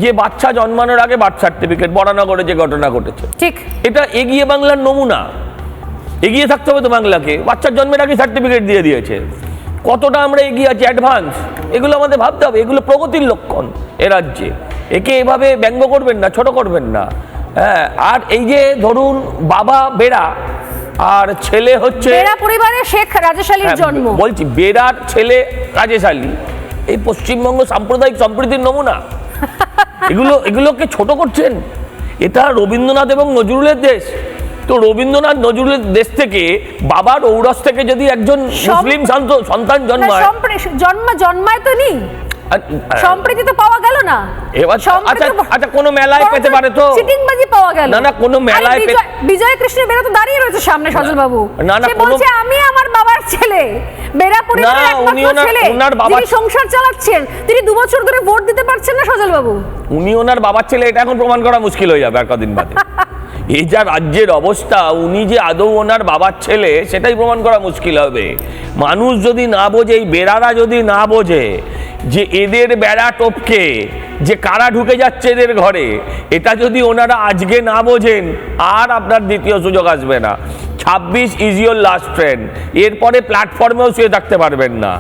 যে বাচ্চা জন্মানোর আগে বার্থ সার্টিফিকেট, বরানগরে যে ঘটনা ঘটেছে, ঠিক এটা এগিয়ে বাংলার নমুনা। এগিয়ে থাকতে হবে তো বাংলাকে, বাচ্চার জন্মের আগে সার্টিফিকেট দিয়ে দিয়েছে। কতটা আমরা এগিয়ে আছি, অ্যাডভান্স, এগুলো আমাদের ভাবতে হবে, এগুলো প্রগতির লক্ষণ এ রাজ্যে। একে এভাবে ব্যঙ্গ করবেন না, ছোট করবেন না। হ্যাঁ, আর এই যে ধরুন বাবা বেড়া আর ছেলে হচ্ছে, বেড়া পরিবারে শেখ রাজেশালীর জন্ম, বলছি বেড়ার ছেলে রাজেশালী, এই পশ্চিমবঙ্গ সাম্প্রদায়িক সম্প্রীতির নমুনা। এগুলোকে ছোট করছেন। এটা রবীন্দ্রনাথ এবং নজরুলের দেশ। তো রবীন্দ্রনাথ নজরুলের দেশ থেকে, বাবার ঔরস থেকে যদি একজন মুসলিম সন্তান জন্মায়, জন্মায় তো নেই, সম্প্রীতি তো পাওয়া গেল না। এবার আচ্ছা কোন মেলায় পেতে পারে তো, চিটিংবাজি পাওয়া গেল না কোন মেলায়। বিজয় কৃষ্ণ বেরা তো দাঁড়িয়ে রয়েছে সামনে, সজল বাবু সে বলছে আমি আমার বাবার ছেলে, বেরা পরিবারের একমাত্র ছেলে, যিনি সংসার চালাচ্ছেন, তিনি 2 বছর ধরে ভোট দিতে পারছেন না সজল বাবু। উনি ওনার বাবার ছেলে, এটা এখন প্রমাণ করা মুশকিল হয়ে যাবে আর কদিন বাদে। এই যা রাজ্যের অবস্থা, উনি যে আদৌ ওনার বাবার ছেলে সেটাই প্রমাণ করা মুশকিল হবে। মানুষ যদি না বোঝে, এই বেড়ারা যদি না বোঝে যে এদের বেড়া টপকে যে কারা ঢুকে যাচ্ছে এদের ঘরে, এটা যদি ওনারা আজকে না বোঝেন, আর আপনার দ্বিতীয় সুযোগ আসবে না। 26 ইজ ইয়োর লাস্ট ট্রেন, এরপরে প্ল্যাটফর্মেও শুয়ে থাকতে পারবেন না।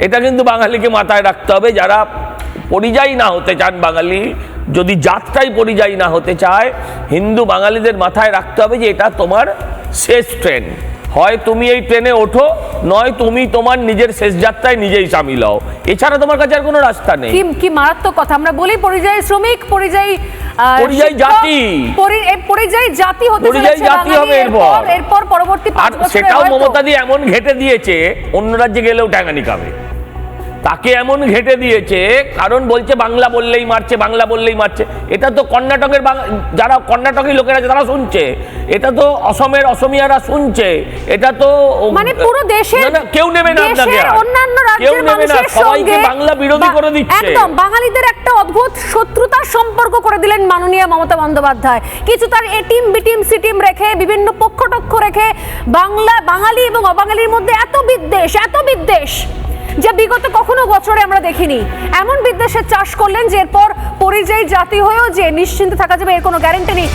এটা কিন্তু বাঙালিকে মাথায় রাখতে হবে। যারা পরিযায়ী না হতে চান, বাঙালি যদি জাতটাই পরিযায়ী না হতে চায়, হিন্দু বাঙালিদের মাথায় রাখতে হবে যে এটা তোমার শেষ ট্রেন। হয় তুমি এই ট্রেনে ওঠো, নয় তুমি তোমার নিজের শেষ যাত্রায় নিজেই সামিল হও। এছাড়া তোমার কাছে আর কোনো রাস্তা নেই। কি মারাত্মক কথা! আমরা বলি পরিযায়ী শ্রমিক, পরিযায়ী জাতি, পরিযায়ী জাতি হতে পরিযায়ী জাতি হবে এরপর পরবর্তী 5 বছরে। সেটাও মমতা দি এমন ঘেটে দিয়েছে, অন্য রাজ্যে গেলেও ট্যাঙ্গানি খাবে। তাকে এমন ঘেটে দিয়েছে, কারণ বলছে বাংলা বললেই মারছে, বাংলা বললেই মারছে। এটা তো কর্ণাটকের যারা কর্ণাটকী লোকেরা আছে তারা শুনছে, এটা তো অসমের অসমিয়ারা শুনছে, এটা তো মানে পুরো দেশের কেউ নেবে না, আপনাকে অন্যান্য রাজ্যের মানুষের সবাইকে বাংলা বিরোধী করে দিচ্ছে। একদম বাঙালিদের একটা অদ্ভুত শত্রুতার সম্পর্ক করে দিলেন মাননীয় মমতা বন্দ্যোপাধ্যায়। কিছু তার এটিম বিটিম সিটিম রেখে, বিভিন্ন পক্ষটক্ষ রেখে বাঙালি এবং অবাঙালির মধ্যে এত বিদ্বেষ যা বিগত কখনো বছরে আমরা দেখিনি। এমন বিদ্বেষের চাষ করলেন যে এরপর পরিযায়ী জাতি হয়েও যে নিশ্চিন্তে থাকা যাবে এর কোনো গ্যারান্টি নেই।